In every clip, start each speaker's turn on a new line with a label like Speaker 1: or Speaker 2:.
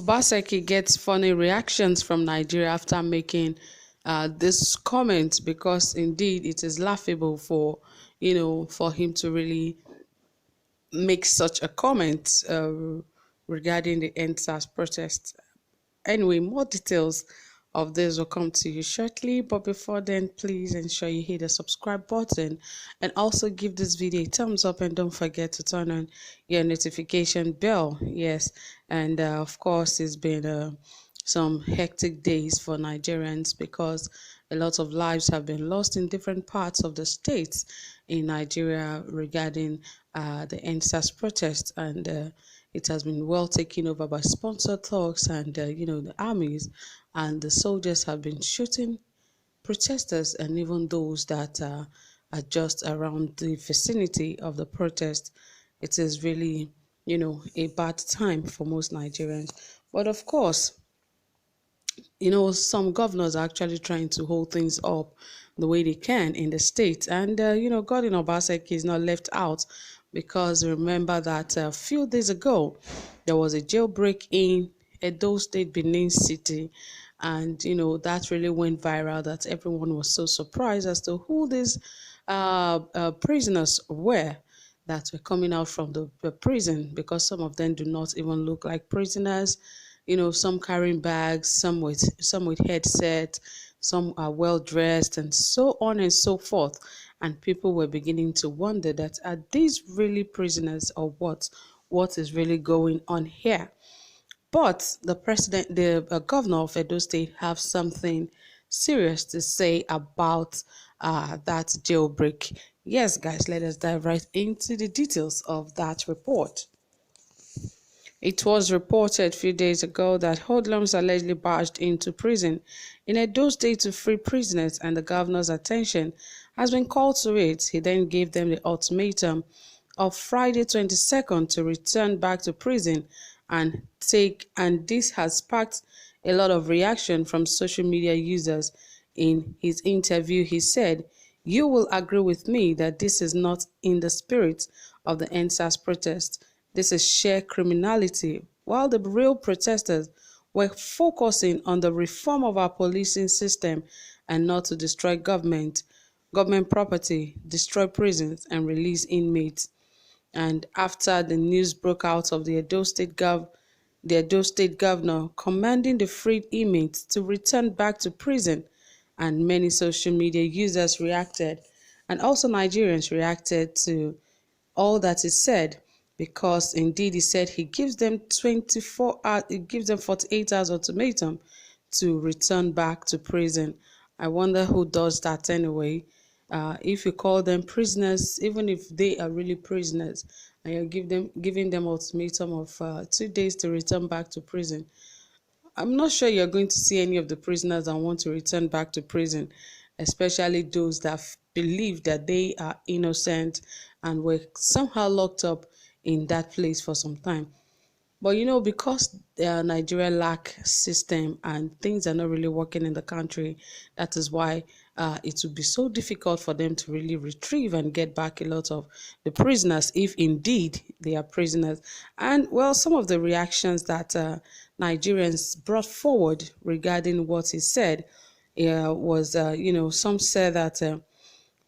Speaker 1: Obaseki gets funny reactions from Nigeria after making this comment because indeed it is laughable for for him to really make such a comment regarding the NSAS protest. Anyway, more details of this will come to you shortly. But before then, please ensure you hit the subscribe button and also give this video a thumbs up and don't forget to turn on your notification bell. Yes, and of course, it's been some hectic days for Nigerians because a lot of lives have been lost in different parts of the states in Nigeria regarding the NSAS protest, and it has been well taken over by sponsored thugs and the armies, and the soldiers have been shooting protesters and even those that are just around the vicinity of the protest. It is really a bad time for most Nigerians, but of course, some governors are actually trying to hold things up the way they can in the state. And, God in Obaseki is not left out because remember that a few days ago, there was a jailbreak in Edo State, Benin City. And, that really went viral that everyone was so surprised as to who these prisoners were that were coming out from the prison, because some of them do not even look like prisoners. Some carrying bags, some with headset, some are well dressed, and so on and so forth. And people were beginning to wonder that are these really prisoners or what? What is really going on here? But the governor of Edo State have something serious to say about that jailbreak. Yes, guys, let us dive right into the details of that report. It was reported a few days ago that hoodlums allegedly barged into prison in Edo State to free prisoners, and the governor's attention has been called to it. He then gave them the ultimatum of Friday 22nd to return back to prison and this has sparked a lot of reaction from social media users. In his interview, he said, "You will agree with me that this is not in the spirit of the NSAS protest. This is sheer criminality." While the real protesters were focusing on the reform of our policing system and not to destroy government property, destroy prisons, and release inmates. And after the news broke out of the Edo State governor commanding the freed inmates to return back to prison, and many social media users reacted, and also Nigerians reacted to all that he said, because indeed he said he gives them 24 hours, he gives them 48 hours ultimatum to return back to prison. I wonder who does that anyway. If you call them prisoners, even if they are really prisoners, and you're giving them ultimatum of 2 days to return back to prison, I'm not sure you're going to see any of the prisoners that want to return back to prison, especially those that believe that they are innocent and were somehow locked up in that place for some time. But because Nigeria lack system and things are not really working in the country, that is why it would be so difficult for them to really retrieve and get back a lot of the prisoners, if indeed they are prisoners. And well, some of the reactions that Nigerians brought forward regarding what he said was, some said that.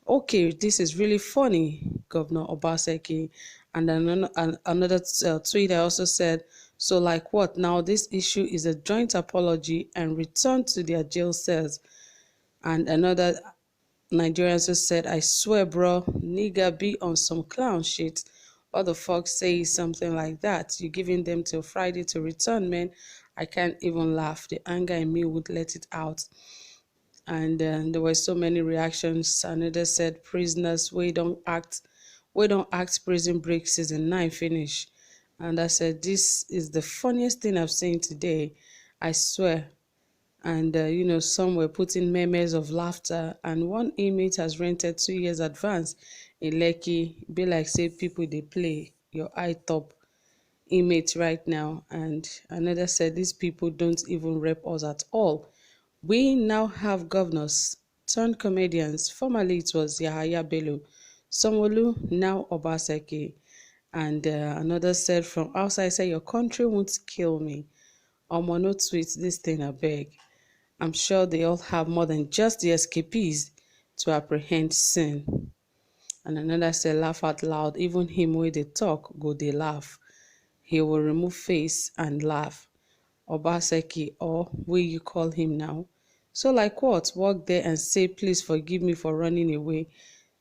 Speaker 1: Okay, this is really funny, Governor Obaseki. And then another tweet I also said, so like what now? This issue is a joint apology and return to their jail cells. And another Nigerian also said, I swear, bro, nigga be on some clown shit. What the fuck say something like that? You giving them till Friday to return, man. I can't even laugh. The anger in me would let it out. And there were so many reactions. Another said, prisoners we don't act prison break season 9 finish. And I said, this is the funniest thing I've seen today, I swear. And some were putting memes of laughter, and one inmate has rented 2 years advance in Lekki. Be like say people they play your eye top inmate right now. And another said, these people don't even rep us at all. We now have governors turned comedians. Formerly it was Yahaya Bello, Somolu, now Obaseki. And another said from outside, say, your country won't kill me. Omo, no tweet this thing, abeg. I'm sure they all have more than just the escapees to apprehend sin. And another say laugh out loud. Even him wey dey talk go dey laugh. He will remove face and laugh. Obaseki, or will you call him now? So like what? Walk there and say, please forgive me for running away.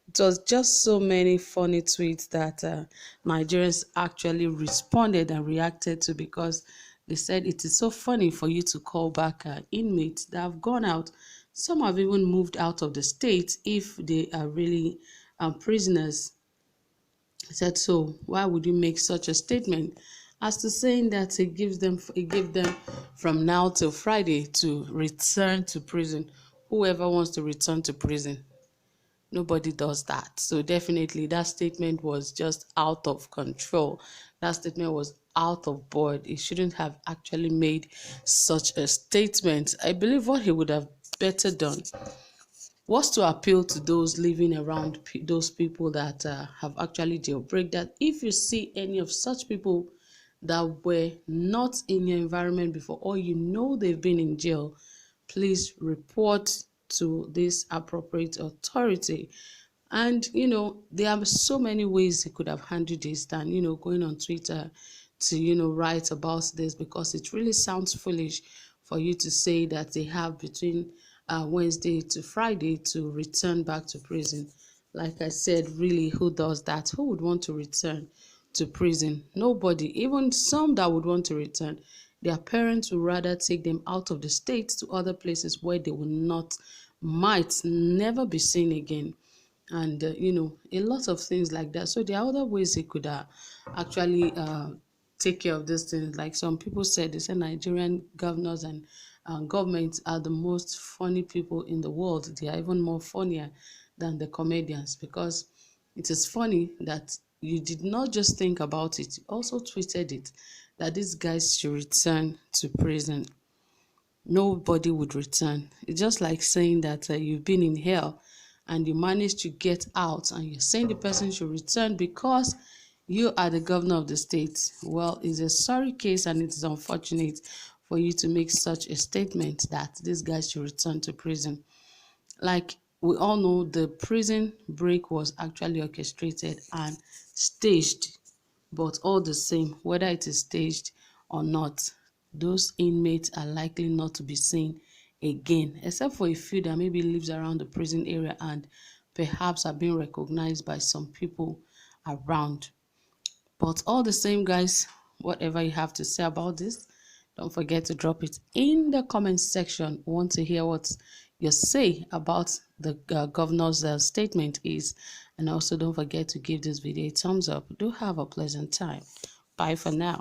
Speaker 1: It was just so many funny tweets that Nigerians actually responded and reacted to, because they said it is so funny for you to call back inmates that have gone out. Some have even moved out of the state if they are really prisoners. He said, so why would you make such a statement as to saying that it gives them from now till Friday to return to prison? Whoever wants to return to prison, nobody does that. So definitely that statement was just out of control. That statement was out of board. He shouldn't have actually made such a statement. I believe what he would have better done was to appeal to those living around those people that have actually jailbreak, that if you see any of such people that were not in your environment before, or you know they've been in jail, please report to this appropriate authority. And there are so many ways he could have handled this than going on Twitter to write about this, because it really sounds foolish for you to say that they have between Wednesday to Friday to return back to prison. Like I said, really, who does that? Who would want to return to prison? Nobody. Even some that would want to return, their parents would rather take them out of the state to other places where they will not, might never be seen again. And a lot of things like that. So there are other ways he could actually take care of these things. Like some people said, they said Nigerian governors and governments are the most funny people in the world. They are even more funnier than the comedians, because it is funny that you did not just think about it, you also tweeted it, that these guys should return to prison. Nobody would return. It's just like saying that you've been in hell and you managed to get out, and you're saying the person should return because you are the governor of the state. Well, it's a sorry case, and it is unfortunate for you to make such a statement that this guy should return to prison. Like we all know, the prison break was actually orchestrated and staged, but all the same, whether it is staged or not, those inmates are likely not to be seen again, except for a few that maybe lives around the prison area and perhaps are being recognized by some people around. But all the same, guys, whatever you have to say about this, don't forget to drop it in the comment section. We want to hear what you say about the governor's statement is. And also don't forget to give this video a thumbs up. Do have a pleasant time. Bye for now.